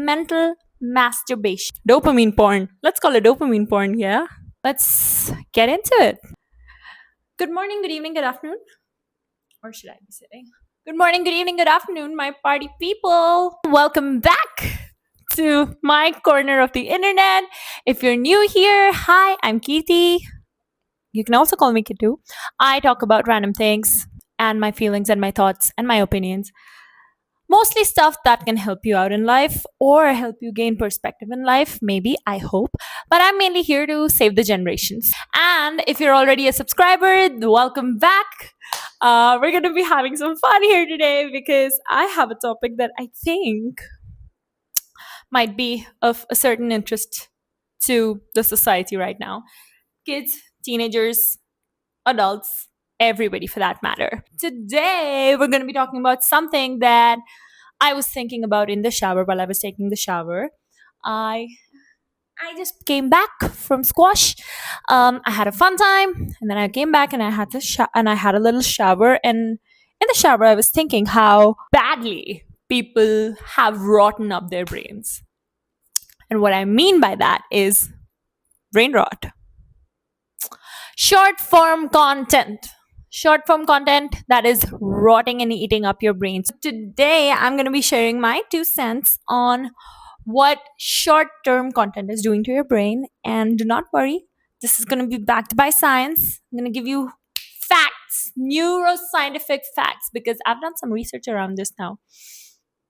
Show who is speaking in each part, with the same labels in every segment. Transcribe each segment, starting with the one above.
Speaker 1: mental masturbation. Dopamine porn. Let's call it dopamine porn, yeah? Let's get into it. Good morning, good evening, good afternoon. Or should I be saying? Good morning, good evening, good afternoon, my party people. Welcome back to my corner of the internet. If you're new here, hi, I'm Kirti. You can also call me Kitu. I talk about random things and my feelings and my thoughts and my opinions. Mostly stuff that can help you out in life or help you gain perspective in life, maybe, I hope. But I'm mainly here to save the generations. And if you're already a subscriber, welcome back. We're going to be having some fun here today because I have a topic that I think might be of a certain interest to the society right now. Kids, teenagers, adults, everybody for that matter. Today, we're going to be talking about something that I was thinking about in the shower while I was taking the shower. I just came back from squash. I had a fun time, and then I came back and I had to and I had a little shower. And in the shower, I was thinking how badly people have rotten up their brains. And what I mean by that is brain rot. Short form content that is rotting and eating up your brains. Today, I'm going to be sharing my 2 cents on what short term content is doing to your brain. And do not worry, this is going to be backed by science. I'm going to give you facts, neuroscientific facts, because I've done some research around this now.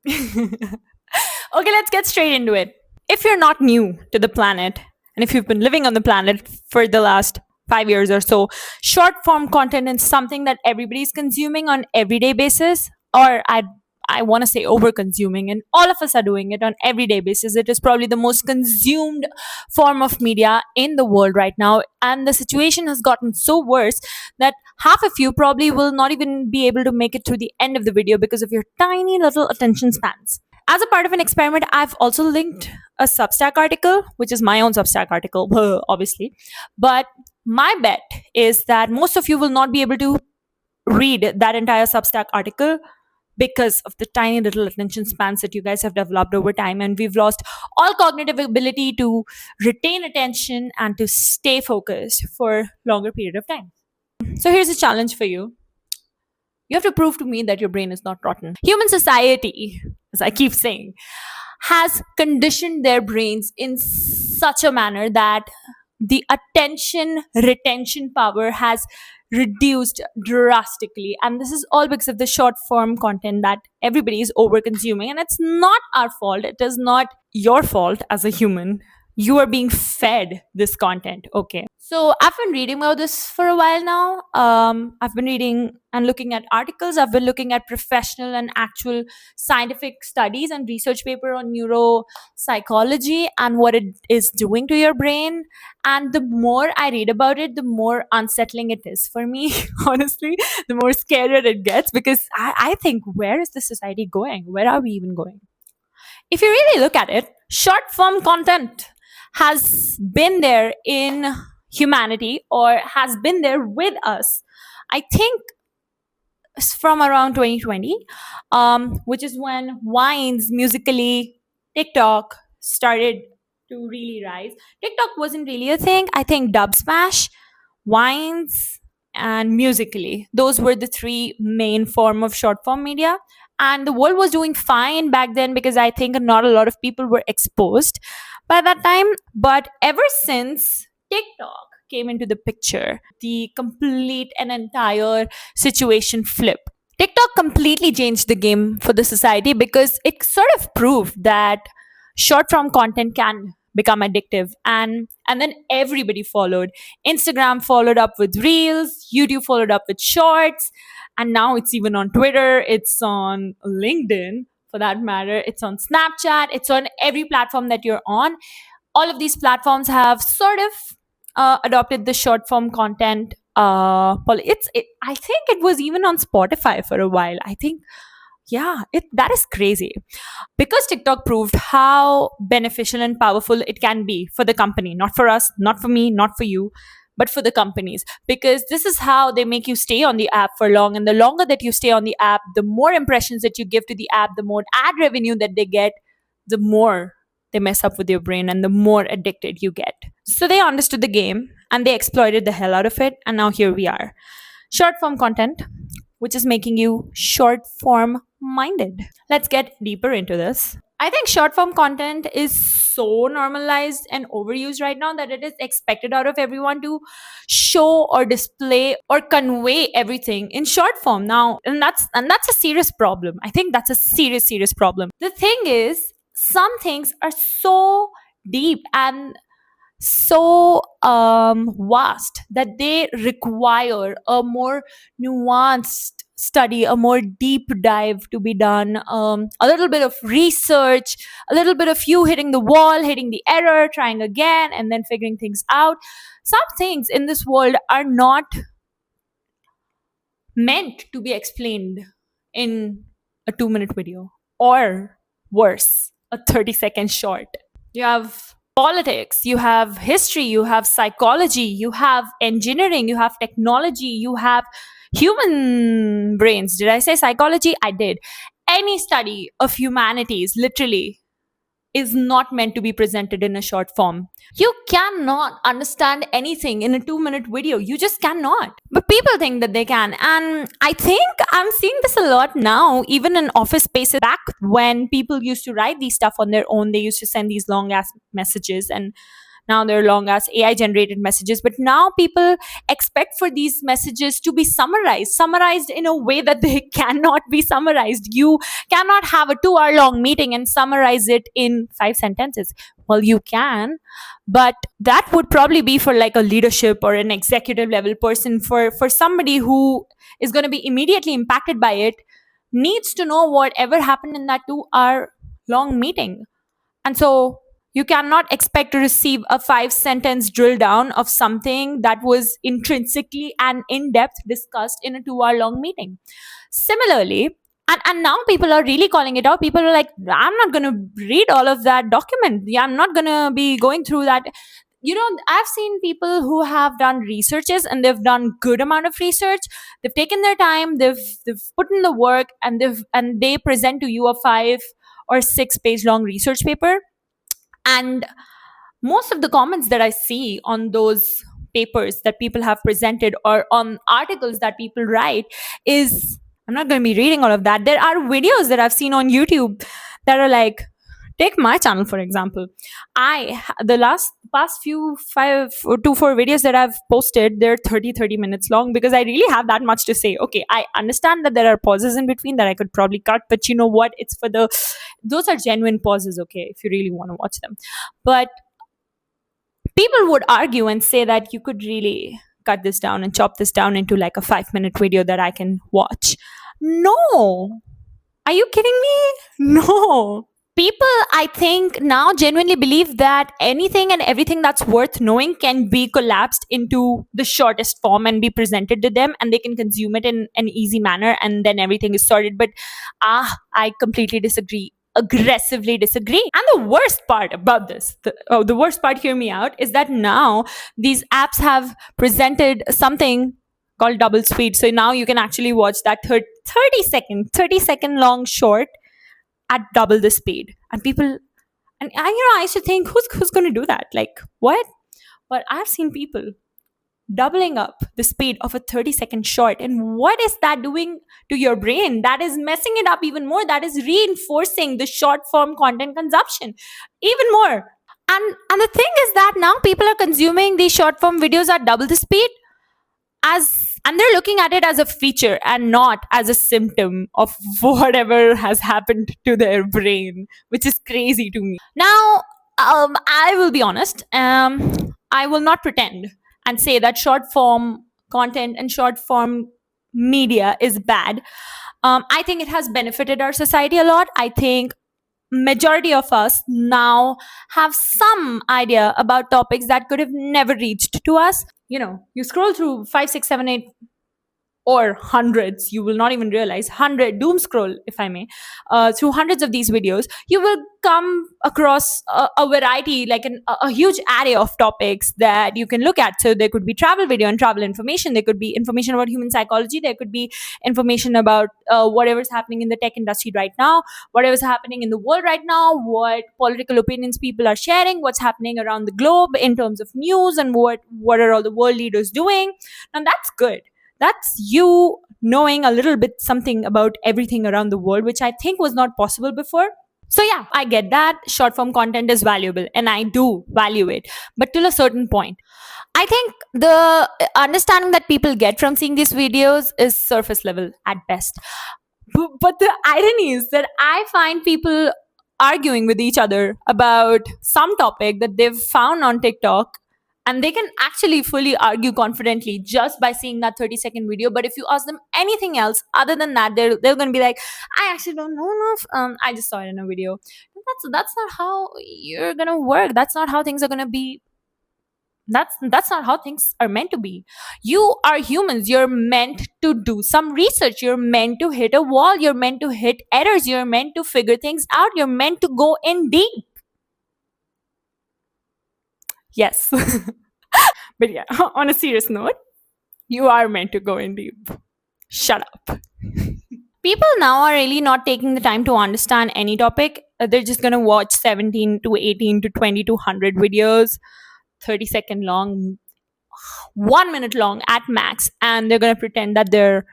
Speaker 1: Okay, let's get straight into it. If you're not new to the planet, and if you've been living on the planet for the last 5 years or so, short form content is something that everybody's consuming on everyday basis, or I want to say over consuming, and all of us are doing it on everyday basis. It is probably the most consumed form of media in the world right now, and the situation has gotten so worse that half of you probably will not even be able to make it to the end of the video because of your tiny little attention spans. As a part of an experiment, I've also linked a Substack article, which is my own Substack article, obviously. But my bet is that most of you will not be able to read that entire Substack article because of the tiny little attention spans that you guys have developed over time. And we've lost all cognitive ability to retain attention and to stay focused for a longer period of time. So here's a challenge for you. You have to prove to me that your brain is not rotten. Human society, as I keep saying, has conditioned their brains in such a manner that the attention retention power has reduced drastically. And this is all because of the short form content that everybody is over consuming. And it's not our fault. It is not your fault as a human. You are being fed this content. Okay. So I've been reading about this for a while now. I've been reading and looking at articles. I've been looking at professional and actual scientific studies and research paper on neuropsychology and what it is doing to your brain. And the more I read about it, the more unsettling it is for me, honestly, the more scarier it gets, because I think, where is this society going? Where are we even going? If you really look at it, short form content has been there in humanity, or has been there with us, I think, from around 2020, which is when Vines, Musically, TikTok started to really rise. TikTok wasn't really a thing. I think Dub Smash, Vines, and Musically, those were the three main form of short form media. And the world was doing fine back then because I think not a lot of people were exposed by that time. But ever since TikTok came into the picture, the complete and entire situation flipped. TikTok completely changed the game for the society because it sort of proved that short form content can become addictive, and then everybody followed. Instagram followed up with Reels, YouTube followed up with Shorts, and now it's even on Twitter, it's on LinkedIn for that matter, it's on Snapchat, it's on every platform that you're on. All of these platforms have sort of adopted the short form content. I think it was even on Spotify for a while. I think, yeah, that is crazy. Because TikTok proved how beneficial and powerful it can be for the company, not for us, not for me, not for you, but for the companies. Because this is how they make you stay on the app for long. And the longer that you stay on the app, the more impressions that you give to the app, the more ad revenue that they get, the more they mess up with your brain and the more addicted you get. So they understood the game and they exploited the hell out of it. And now here we are. Short form content, which is making you short form minded. Let's get deeper into this. I think short form content is so normalized and overused right now that it is expected out of everyone to show or display or convey everything in short form now, and that's a serious problem. I think that's a serious problem. The thing is, some things are so deep and so vast that they require a more nuanced study, a more deep dive to be done, a little bit of research, a little bit of you hitting the wall, hitting the error, trying again, and then figuring things out. Some things in this world are not meant to be explained in a 2-minute video, or worse, a 30-second short. You have politics, you have history, you have psychology, you have engineering, you have technology, you have human brains. Did I say psychology? I did. Any study of humanities, literally, is not meant to be presented in a short form. You cannot understand anything in a 2-minute video. You just cannot. But people think that they can. And I think I'm seeing this a lot now, even in office spaces. Back when people used to write these stuff on their own, they used to send these long ass messages, and now they're long ass AI generated messages. But now people expect for these messages to be summarized in a way that they cannot be summarized. You cannot have a 2 hour long meeting and summarize it in 5 sentences. Well, you can, but that would probably be for like a leadership or an executive level person. For somebody who is going to be immediately impacted by it, needs to know whatever happened in that 2 hour long meeting. And so you cannot expect to receive a 5 sentence drill down of something that was intrinsically and in depth discussed in a 2 hour long meeting. Similarly, and now people are really calling it out. People are like, I'm not going to read all of that document. Yeah, I'm not going to be going through that. I've seen people who have done researches, and they've done good amount of research. They've taken their time, they've put in the work, and they present to you a 5 or 6 page long research paper. And most of the comments that I see on those papers that people have presented, or on articles that people write, is, I'm not going to be reading all of that. There are videos that I've seen on YouTube that are like, take my channel for example. The past few 5 to 4 videos that I've posted, they're 30 minutes long, because I really have that much to say. Okay, I understand that there are pauses in between that I could probably cut, but you know what, those are genuine pauses, okay, if you really want to watch them. But people would argue and say that you could really cut this down and chop this down into like a 5-minute video that I can watch. No. Are you kidding me? No. People, I think, now genuinely believe that anything and everything that's worth knowing can be collapsed into the shortest form and be presented to them, and they can consume it in an easy manner, and then everything is sorted. But I completely disagree. Aggressively disagree. And the worst part about this, the worst part, hear me out, is that now these apps have presented something called double speed. So now you can actually watch that 30 second long short at double the speed. And people, and I used to think, who's going to do that? Like, what? But I've seen people doubling up the speed of a 30-second short. And what is that doing to your brain? That is messing it up even more. That is reinforcing the short form content consumption even more. And the thing is that now people are consuming these short form videos at double the speed, and they're looking at it as a feature and not as a symptom of whatever has happened to their brain, which is crazy to me. Now, I will be honest. I will not pretend and say that short form content and short form media is bad. I think it has benefited our society a lot. I think majority of us now have some idea about topics that could have never reached to us. You scroll through 5, 6, 7, 8 or hundreds, you will not even realize, 100 doom scroll, if I may, through hundreds of these videos, you will come across a variety, like a huge array of topics that you can look at. So there could be travel video and travel information, there could be information about human psychology, there could be information about whatever's happening in the tech industry right now, whatever's happening in the world right now, what political opinions people are sharing, what's happening around the globe in terms of news, and what are all the world leaders doing. Now that's good. That's you knowing a little bit something about everything around the world, which I think was not possible before. So yeah, I get that short form content is valuable and I do value it, but till a certain point. I think the understanding that people get from seeing these videos is surface level at best. But the irony is that I find people arguing with each other about some topic that they've found on TikTok, and they can actually fully argue confidently just by seeing that 30-second video. But if you ask them anything else other than that, they're going to be like, I actually don't know enough. I just saw it in a video. That's not how you're going to work. That's not how things are going to be. That's not how things are meant to be. You are humans. You're meant to do some research. You're meant to hit a wall. You're meant to hit errors. You're meant to figure things out. You're meant to go in deep. Yes. But yeah, on a serious note, you are meant to go in deep. Shut up. People now are really not taking the time to understand any topic. They're just going to watch 17 to 18 to 20 to 100 videos, 30-second long, 1 minute long at max, and they're going to pretend that they're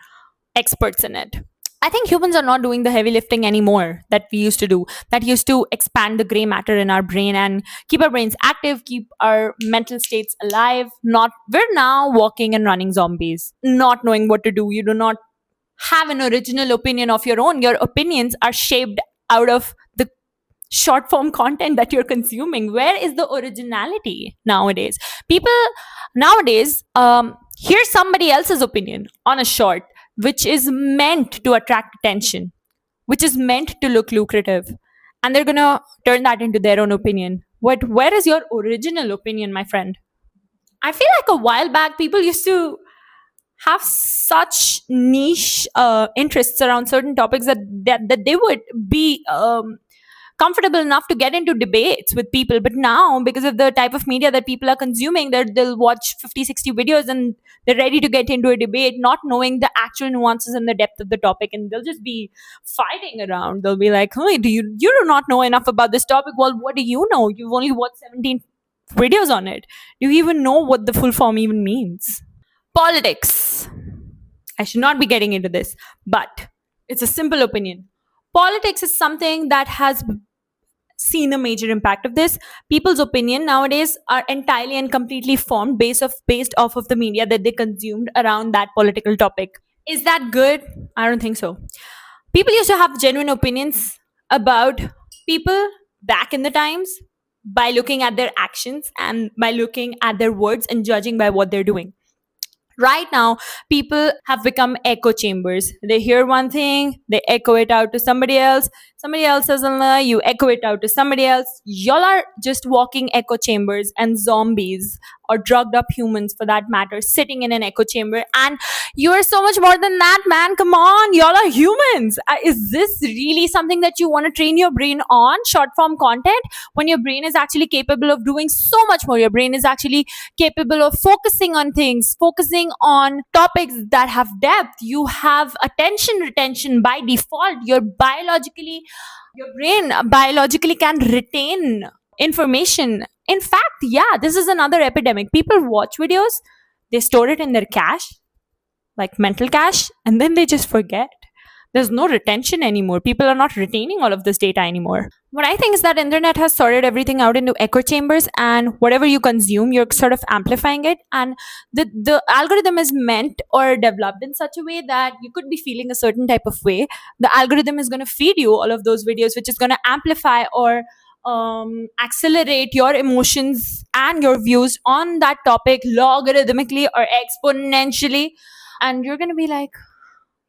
Speaker 1: experts in it. I think humans are not doing the heavy lifting anymore that we used to do, that used to expand the gray matter in our brain and keep our brains active, keep our mental states alive. We're now walking and running zombies, not knowing what to do. You do not have an original opinion of your own. Your opinions are shaped out of the short form content that you're consuming. Where is the originality nowadays? People nowadays hear somebody else's opinion on a short, which is meant to attract attention, which is meant to look lucrative, and they're gonna turn that into their own opinion. Where is your original opinion, my friend? I feel like a while back people used to have such niche interests around certain topics that they would be comfortable enough to get into debates with people. But now, because of the type of media that people are consuming, that they'll watch 50, 60 videos and they're ready to get into a debate, not knowing the actual nuances and the depth of the topic, and they'll just be fighting around. They'll be like, hey, you do not know enough about this topic. Well, what do you know? You've only watched 17 videos on it. Do you even know what the full form even means? Politics. I should not be getting into this, but it's a simple opinion. Politics is something that has seen a major impact of this. People's opinion nowadays are entirely and completely formed based off of the media that they consumed around that political topic. Is that good? I don't think so. People used to have genuine opinions about people back in the times by looking at their actions and by looking at their words and judging by what they're doing. Right now, people have become echo chambers. They hear one thing, they echo it out to somebody else. Somebody else says another, you echo it out to somebody else. Y'all are just walking echo chambers and zombies, or drugged up humans for that matter, sitting in an echo chamber. And you are so much more than that, man. Come on, y'all are humans. Is this really something that you want to train your brain on? Short form content, when your brain is actually capable of doing so much more. Your brain is actually capable of focusing on things, focusing on topics that have depth. You have attention retention by default. Your brain biologically can retain information. In fact, yeah, this is another epidemic. People watch videos, they store it in their cache, like mental cache, and then they just forget. There's no retention anymore. People are not retaining all of this data anymore. What I think is that internet has sorted everything out into echo chambers, and whatever you consume, you're sort of amplifying it. And the algorithm is meant or developed in such a way that you could be feeling a certain type of way. The algorithm is going to feed you all of those videos, which is going to amplify or accelerate your emotions and your views on that topic logarithmically or exponentially. And you're going to be like,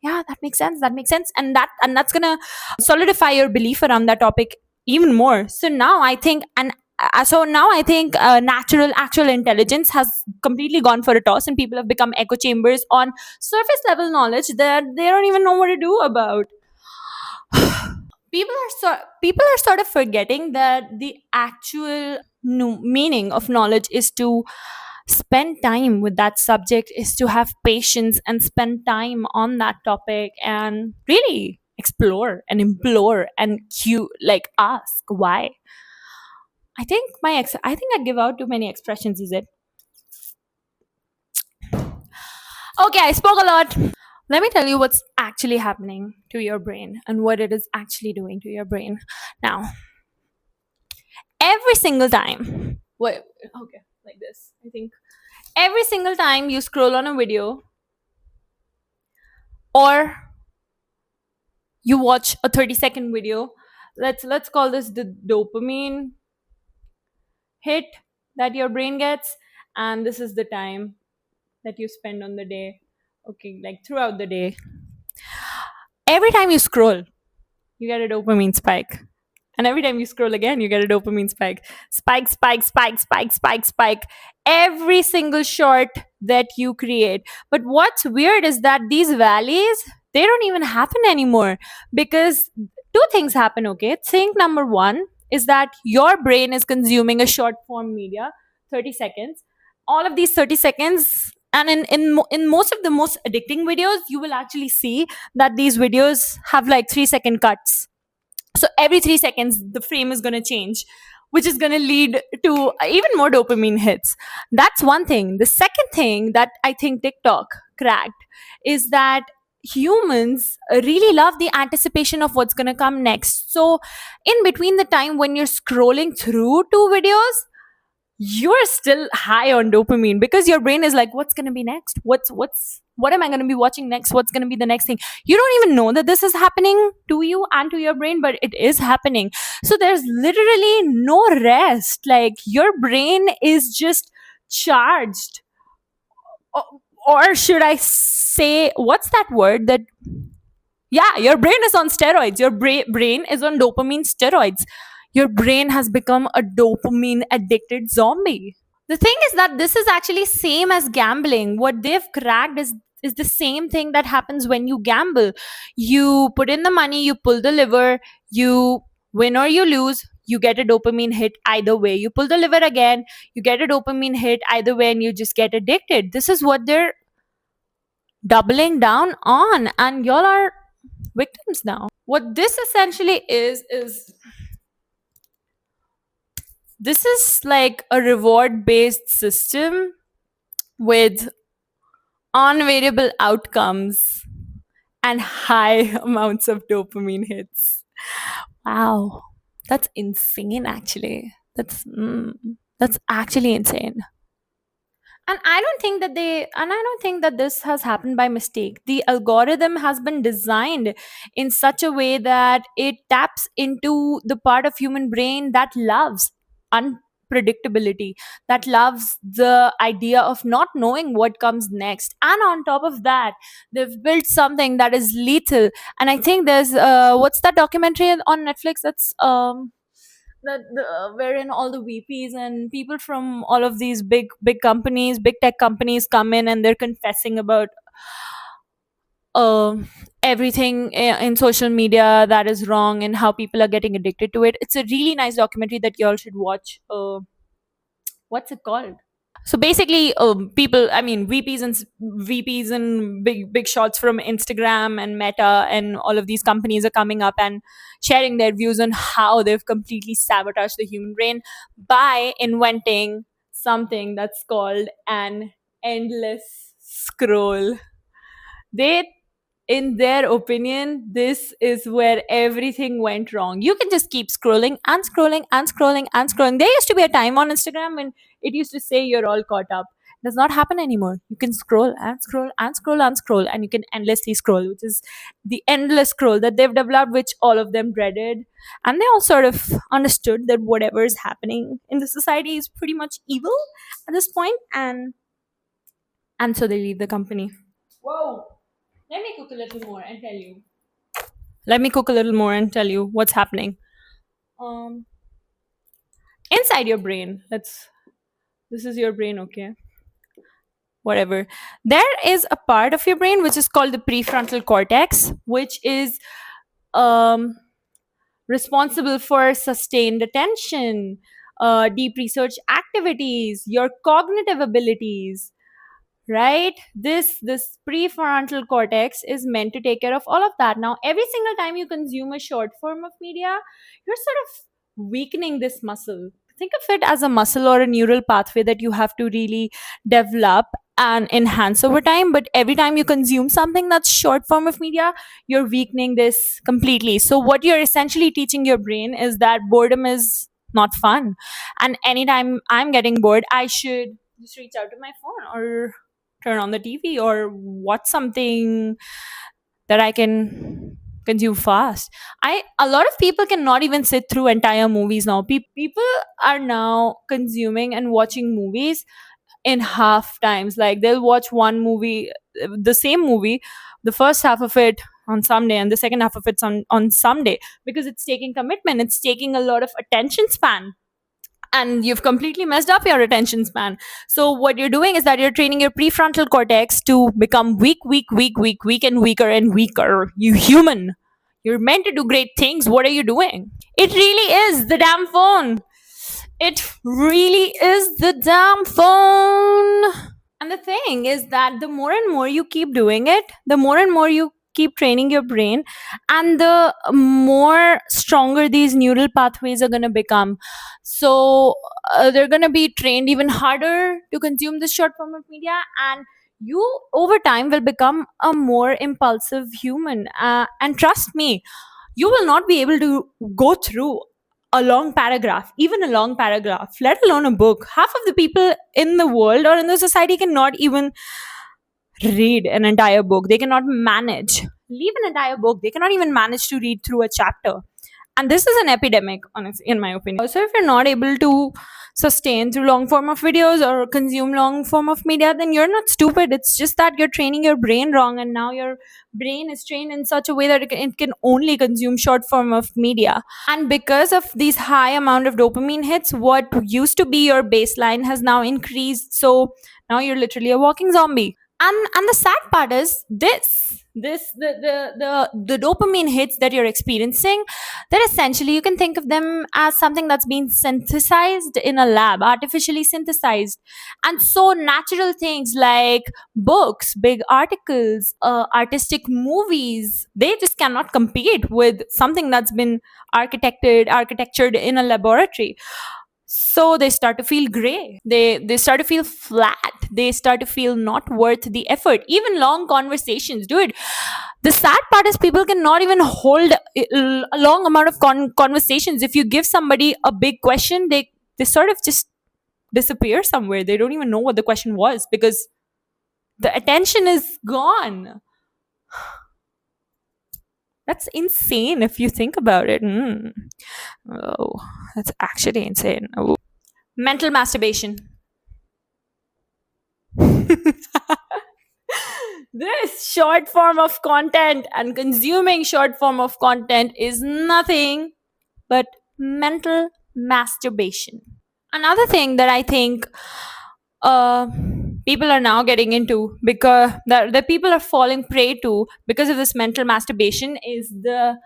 Speaker 1: yeah, that makes sense, and that's gonna solidify your belief around that topic even more. So now I think, and So now I think natural actual intelligence has completely gone for a toss, and people have become echo chambers on surface level knowledge that they don't even know what to do about. People are sort of forgetting that the actual meaning of knowledge is to spend time with that subject, is to have patience and spend time on that topic and really explore and implore and like ask why. I think I give out too many expressions, is it? Okay, I spoke a lot. Let me tell you what's actually happening to your brain and what it is actually doing to your brain. Now, every single time, wait, okay, like this, I think every single time you scroll on a video or you watch a 30-second video, let's call this the dopamine hit that your brain gets, and this is the time that you spend on the day, okay, like throughout the day. Every time you scroll, you get a dopamine spike. And every time you scroll again, you get a dopamine spike. Spike, spike, spike, spike, spike, spike. Every single short that you create. But what's weird is that these valleys, they don't even happen anymore, because two things happen, okay? Thing number one is that your brain is consuming a short form media, 30 seconds. All of these 30 seconds, and in most of the most addicting videos, you will actually see that these videos have like 3-second cuts. So every 3 seconds, the frame is going to change, which is going to lead to even more dopamine hits. That's one thing. The second thing that I think TikTok cracked is that humans really love the anticipation of what's going to come next. So, in between the time when you're scrolling through two videos, you're still high on dopamine because your brain is like, what's going to be next, what am I going to be watching next, what's going to be the next thing. You don't even know that this is happening to you and to your brain, but it is happening. So there's literally no rest. Like, your brain is just charged. Or should I say, what's that word that, yeah, your brain is on steroids. Your brain is on dopamine steroids. Your brain has become a dopamine addicted zombie. The thing is that this is actually same as gambling. What they've cracked is the same thing that happens when you gamble. You put in the money, you pull the lever, you win or you lose, you get a dopamine hit either way. You pull the lever again, you get a dopamine hit either way, and you just get addicted. This is what they're doubling down on, and y'all are victims now. What this essentially is this is like a reward based system with unvariable outcomes and high amounts of dopamine hits. Wow, that's insane. Actually, that's actually insane. And I don't think that this has happened by mistake. The algorithm has been designed in such a way that it taps into the part of human brain that loves unpredictability, that loves the idea of not knowing what comes next. And on top of that, they've built something that is lethal. And I think there's what's that documentary on Netflix that's wherein all the VPs and people from all of these big companies, big tech companies come in and they're confessing about uh, everything in social media that is wrong and how people are getting addicted to it. It's a really nice documentary that you all should watch. What's it called? So basically, people, I mean, VPs and big shots from Instagram and Meta and all of these companies are coming up and sharing their views on how they've completely sabotaged the human brain by inventing something that's called an endless scroll. They, in their opinion, this is where everything went wrong. You can just keep scrolling and scrolling and scrolling and scrolling. There used to be a time on Instagram when it used to say you're all caught up. It does not happen anymore. You can scroll and scroll and scroll and scroll, and you can endlessly scroll, which is the endless scroll that they've developed, which all of them dreaded. And they all sort of understood that whatever is happening in the society is pretty much evil at this point, and so they leave the company. Whoa. Let me cook a little more and tell you. Let me cook a little more and tell you what's happening. Um, inside your brain. This is your brain, okay? Whatever. There is a part of your brain which is called the prefrontal cortex, which is um responsible for sustained attention, deep research activities, your cognitive abilities, right? This prefrontal cortex is meant to take care of all of that. Now every single time you consume a short form of media, you're sort of weakening this muscle. Think of it as a muscle or a neural pathway that you have to really develop and enhance over time. But every time you consume something that's short form of media, you're weakening this completely. So what you're essentially teaching your brain is that boredom is not fun, and anytime I'm getting bored, I should just reach out to my phone or turn on the TV or watch something that I can consume fast. I A lot of people cannot even sit through entire movies now. People are now consuming and watching movies in half times. Like they'll watch one movie, the same movie, the first half of it on Sunday and the second half of it's on Sunday, because it's taking commitment. It's taking a lot of attention span, and you've completely messed up your attention span. So what you're doing is that you're training your prefrontal cortex to become weak and weaker and weaker. You human, you're meant to do great things. What are you doing? It really is the damn phone. It really is the damn phone. And the thing is that the more and more you keep doing it, the more and more you keep training your brain, and the more stronger these neural pathways are going to become. So they're going to be trained even harder to consume this short form of media, and you over time will become a more impulsive human. And trust me, you will not be able to go through a long paragraph, even a long paragraph, let alone a book. Half of the people in the world or in the society cannot even read an entire book. They cannot manage. Leave an entire book. They cannot even manage to read through a chapter. And this is an epidemic, honestly, in my opinion. Also, if you're not able to sustain through long form of videos or consume long form of media, then you're not stupid. It's just that you're training your brain wrong, and now your brain is trained in such a way that it can only consume short form of media. And because of these high amount of dopamine hits, what used to be your baseline has now increased. So now you're literally a walking zombie. And the sad part is the dopamine hits that you're experiencing, that essentially you can think of them as something that's been synthesized in a lab, artificially synthesized. And so natural things like books, big articles, artistic movies, they just cannot compete with something that's been architectured in a laboratory. So they start to feel gray, they start to feel flat, they start to feel not worth the effort. Even long conversations, dude, the sad part is people cannot even hold a long amount of conversations. If you give somebody a big question, they sort of just disappear somewhere. They don't even know what the question was because the attention is gone. That's insane if you think about it. Oh, that's actually insane. Oh. Mental masturbation. This short form of content and consuming short form of content is nothing but mental masturbation. Another thing that I think uh, people are now getting into, because the people are falling prey to because of this mental masturbation, is the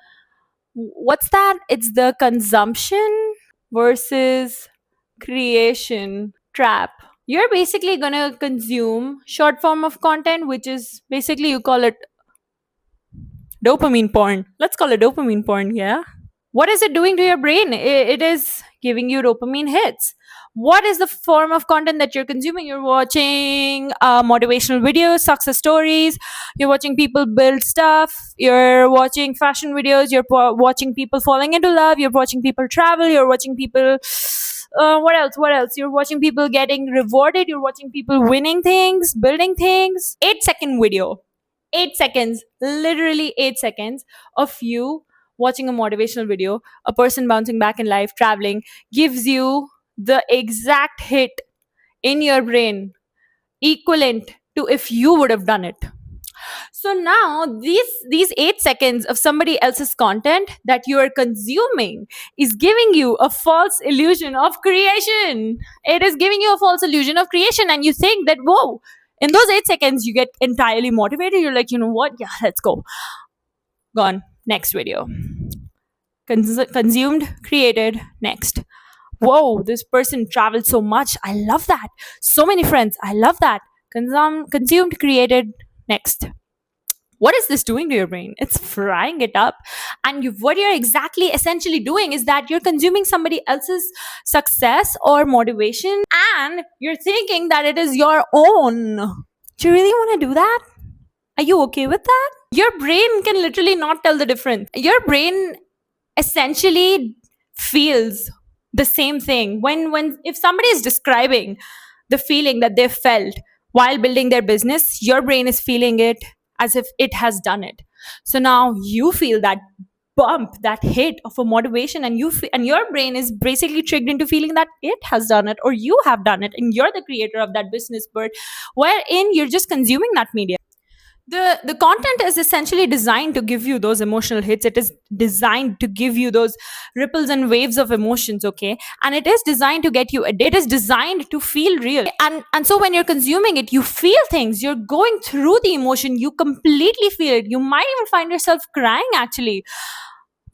Speaker 1: what's that? It's the consumption versus creation trap. You're basically gonna consume short form of content, which is basically, you call it dopamine porn. Let's call it dopamine porn, yeah? What is it doing to your brain? It is giving you dopamine hits. What is the form of content that you're consuming? You're watching motivational videos, success stories, you're watching people build stuff, you're watching fashion videos, you're watching people falling into love, you're watching people travel, you're watching people what else you're watching people getting rewarded, you're watching people winning things, building things. 8-second video, 8 seconds, literally 8 seconds of you watching a motivational video, a person bouncing back in life, traveling, gives you the exact hit in your brain equivalent to if you would have done it. So now these 8 seconds of somebody else's content that you are consuming is giving you a false illusion of creation. It is giving you a false illusion of creation, and you think that, whoa, in those 8 seconds you get entirely motivated. You're like, you know what, yeah, let's go. Gone. Next video. Consumed, created, next. Whoa, this person traveled so much, I love that. So many friends, I love that. Consumed, created, next. What is this doing to your brain? It's frying it up. And what you're exactly essentially doing is that you're consuming somebody else's success or motivation, and you're thinking that it is your own. Do you really want to do that? Are you okay with that? Your brain can literally not tell the difference. Your brain essentially feels the same thing when if somebody is describing the feeling that they felt while building their business, your brain is feeling it as if it has done it. So now you feel that bump, that hit of a motivation, and and your brain is basically tricked into feeling that it has done it or you have done it, and you're the creator of that business, but wherein you're just consuming that media. The content is essentially designed to give you those emotional hits. It is designed to give you those ripples and waves of emotions, okay? And it is designed to get you addicted. It is designed to feel real. And so when you're consuming it, you feel things. You're going through the emotion. You completely feel it. You might even find yourself crying, actually,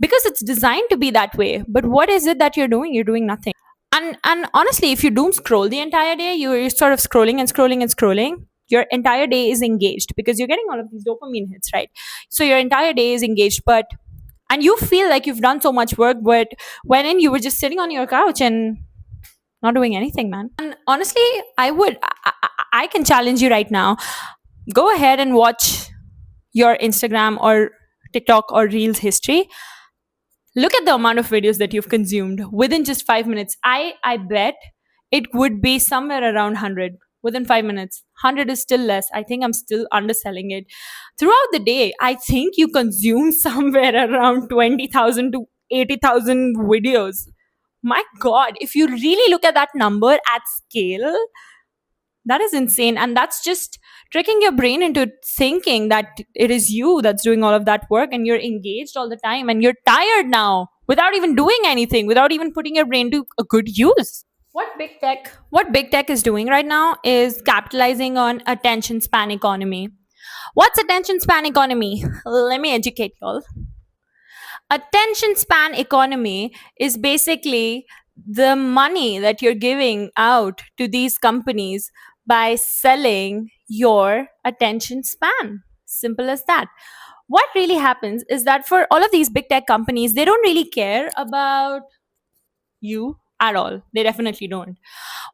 Speaker 1: because it's designed to be that way. But what is it that you're doing? You're doing nothing. And honestly, if you doom scroll the entire day, you're sort of scrolling and scrolling and scrolling. Your entire day is engaged because you're getting all of these dopamine hits, right? So your entire day is engaged, and you feel like you've done so much work, but when you were just sitting on your couch and not doing anything, man. And honestly, I can challenge you right now. Go ahead and watch your Instagram or TikTok or Reels history. Look at the amount of videos that you've consumed within just 5 minutes. I bet it would be somewhere around 100 within 5 minutes. 100 is still less. I think I'm still underselling it. Throughout the day, I think you consume somewhere around 20,000 to 80,000 videos. My God, if you really look at that number at scale, that is insane. And that's just tricking your brain into thinking that it is you that's doing all of that work, and you're engaged all the time and you're tired now without even doing anything, without even putting your brain to a good use. What big tech is doing right now is capitalizing on attention span economy. What's attention span economy? Let me educate y'all. Attention span economy is basically the money that you're giving out to these companies by selling your attention span. Simple as that. What really happens is that for all of these big tech companies, they don't really care about you at all. They definitely don't.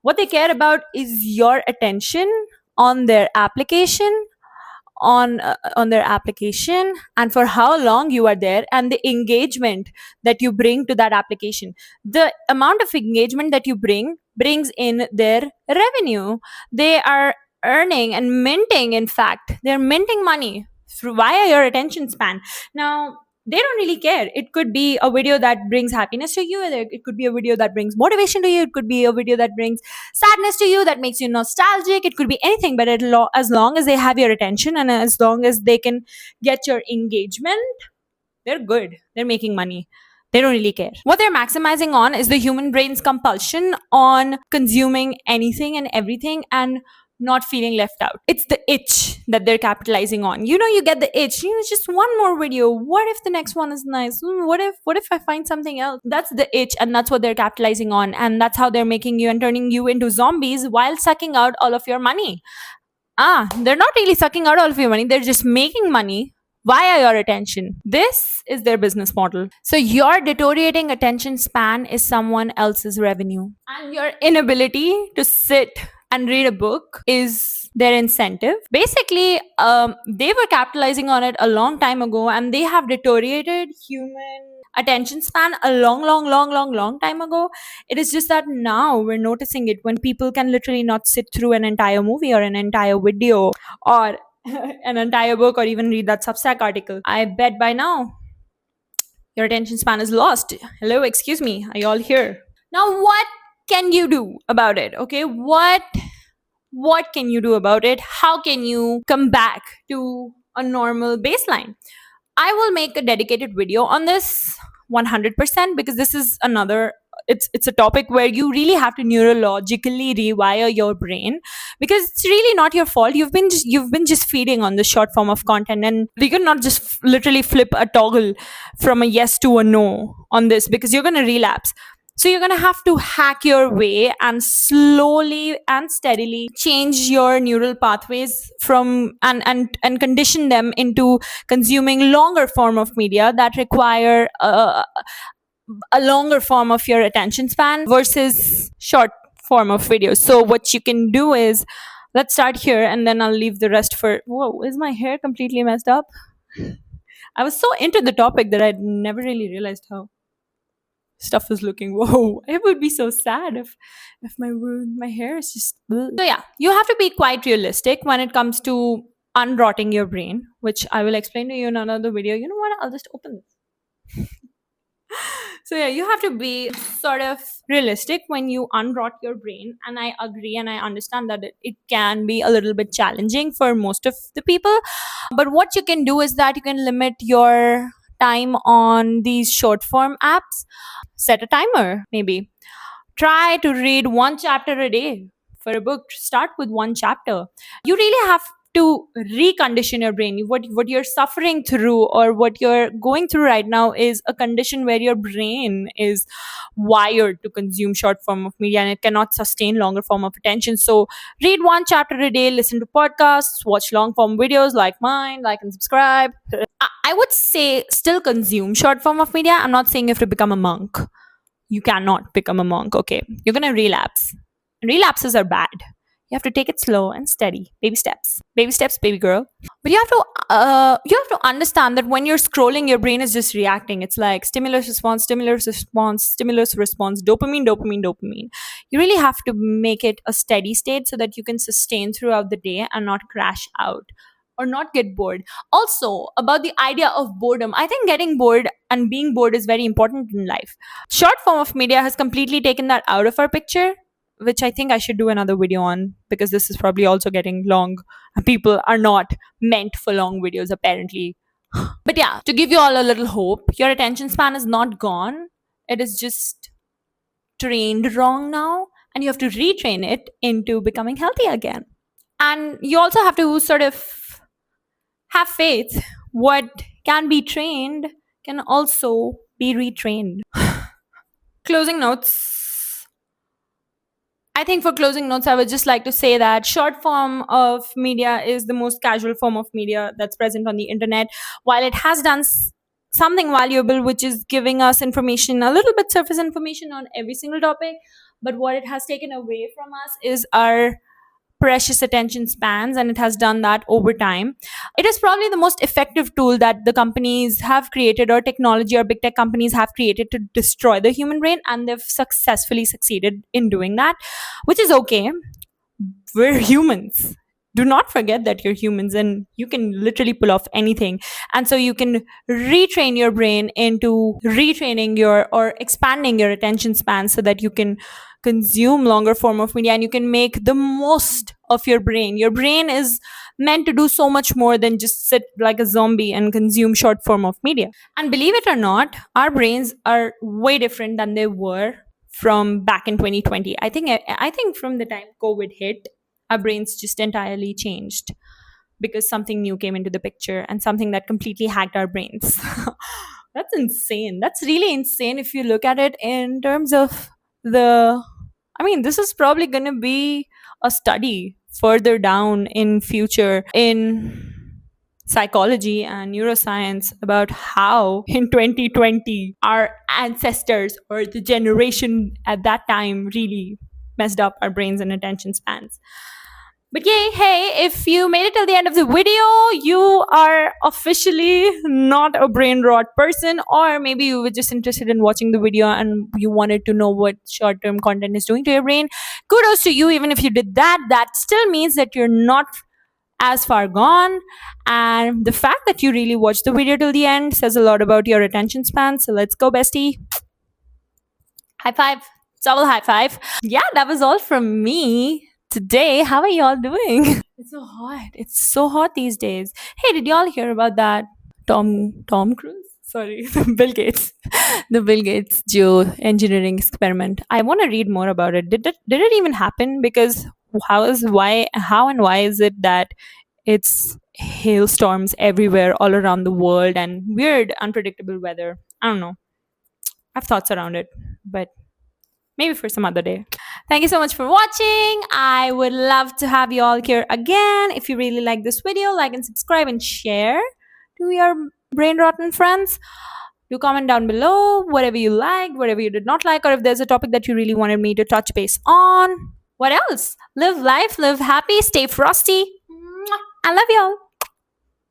Speaker 1: What they care about is your attention on their application, on their application, and for how long you are there, and the engagement that you bring to that application. The amount of engagement that you brings in their revenue. They are earning and minting, in fact they're minting money through via your attention span. Now they don't really care. It could be a video that brings happiness to you, it could be a video that brings motivation to you, it could be a video that brings sadness to you, that makes you nostalgic, it could be anything, but as long as they have your attention and as long as they can get your engagement, they're good. They're making money. They don't really care. What they're maximizing on is the human brain's compulsion on consuming anything and everything and not feeling left out. It's the itch that they're capitalizing on. You get the itch. Just one more video. What if the next one is nice? What if I find something else? That's the itch, and that's what they're capitalizing on. And that's how they're making you and turning you into zombies while sucking out all of your money. They're not really sucking out all of your money. They're just making money via your attention. This is their business model. So your deteriorating attention span is someone else's revenue. And your inability to sit and read a book is their incentive. Basically, they were capitalizing on it a long time ago, and they have deteriorated human attention span a long time ago. It is just that now we're noticing it when people can literally not sit through an entire movie or an entire video or an entire book or even read that Substack article. I bet by now your attention span is lost. Hello, excuse me, are you all here? Now what can you do about it? Okay, what can you do about it? How can you come back to a normal baseline. I will make a dedicated video on this 100% because this is another, it's a topic where you really have to neurologically rewire your brain, because it's really not your fault. You've been just feeding on the short form of content, and you cannot just literally flip a toggle from a yes to a no on this, because you're going to relapse. So you're going to have to hack your way and slowly and steadily change your neural pathways from and condition them into consuming longer form of media that require a longer form of your attention span versus short form of videos. So what you can do is, let's start here and then I'll leave the rest for, whoa, is my hair completely messed up? I was so into the topic that I never really realized how stuff is looking. Whoa, it would be so sad if my hair is just bleh. So yeah, you have to be quite realistic when it comes to unrotting your brain, which I will explain to you in another video. You know what, I'll just open this. So yeah, you have to be sort of realistic when you unrot your brain, and I agree and I understand that it can be a little bit challenging for most of the people. But what you can do is that you can limit your time on these short form apps. Set a timer, maybe. Try to read one chapter a day. For a book, start with one chapter. You really have to recondition your brain. What you're suffering through, or what you're going through right now, is a condition where your brain is wired to consume short form of media, and it cannot sustain longer form of attention. So read one chapter a day, listen to podcasts, watch long form videos like mine, like and subscribe. I would say still consume short form of media. I'm not saying you have to become a monk. You cannot become a monk, okay? You're gonna relapse. Relapses are bad. You have to take it slow and steady. Baby steps, baby girl. But you have to understand that when you're scrolling, your brain is just reacting. It's like stimulus response, dopamine. You really have to make it a steady state so that you can sustain throughout the day and not crash out or not get bored. Also, about the idea of boredom, I think getting bored and being bored is very important in life. Short form of media has completely taken that out of our picture, which I think I should do another video on, because this is probably also getting long and people are not meant for long videos apparently. But yeah, to give you all a little hope, your attention span is not gone. It is just trained wrong now, and you have to retrain it into becoming healthy again. And you also have to sort of have faith. What can be trained can also be retrained. Closing notes. I think for closing notes, I would just like to say that short form of media is the most casual form of media that's present on the internet. While it has done something valuable, which is giving us information, a little bit surface information on every single topic, but what it has taken away from us is our precious attention spans, and it has done that over time. It is probably the most effective tool that the companies have created, or technology or big tech companies have created, to destroy the human brain, and they've successfully succeeded in doing that, which is okay. We're humans. Do not forget that you're humans and you can literally pull off anything. And so you can retrain your brain into retraining your or expanding your attention span so that you can consume longer form of media and you can make the most of your brain. Your brain is meant to do so much more than just sit like a zombie and consume short form of media. And believe it or not, our brains are way different than they were from back in 2020. I think from the time COVID hit, our brains just entirely changed because something new came into the picture and something that completely hacked our brains. That's insane. That's really insane if you look at it in terms of this is probably going to be a study further down in future in psychology and neuroscience about how in 2020 our ancestors or the generation at that time really messed up our brains and attention spans. But yay, hey, if you made it till the end of the video, you are officially not a brain rot person, or maybe you were just interested in watching the video and you wanted to know what short-term content is doing to your brain. Kudos to you. Even if you did that, that still means that you're not as far gone. And the fact that you really watched the video till the end says a lot about your attention span. So let's go, bestie. High five. Double high five. Yeah, that was all from me. Today, how are y'all doing? It's so hot. It's so hot these days. Hey, did y'all hear about that Tom Cruise? Sorry, Bill Gates. The Bill Gates geoengineering experiment. I want to read more about it. Did it even happen? Because how and why is it that it's hailstorms everywhere all around the world and weird unpredictable weather? I don't know. I have thoughts around it, but maybe for some other day. Thank you so much for watching. I would love to have you all here again. If you really like this video, like and subscribe and share to your brain rotten friends. Do comment down below whatever you liked, whatever you did not like, or if there's a topic that you really wanted me to touch base on. What else? Live life, live happy, stay frosty. Mwah. I love y'all.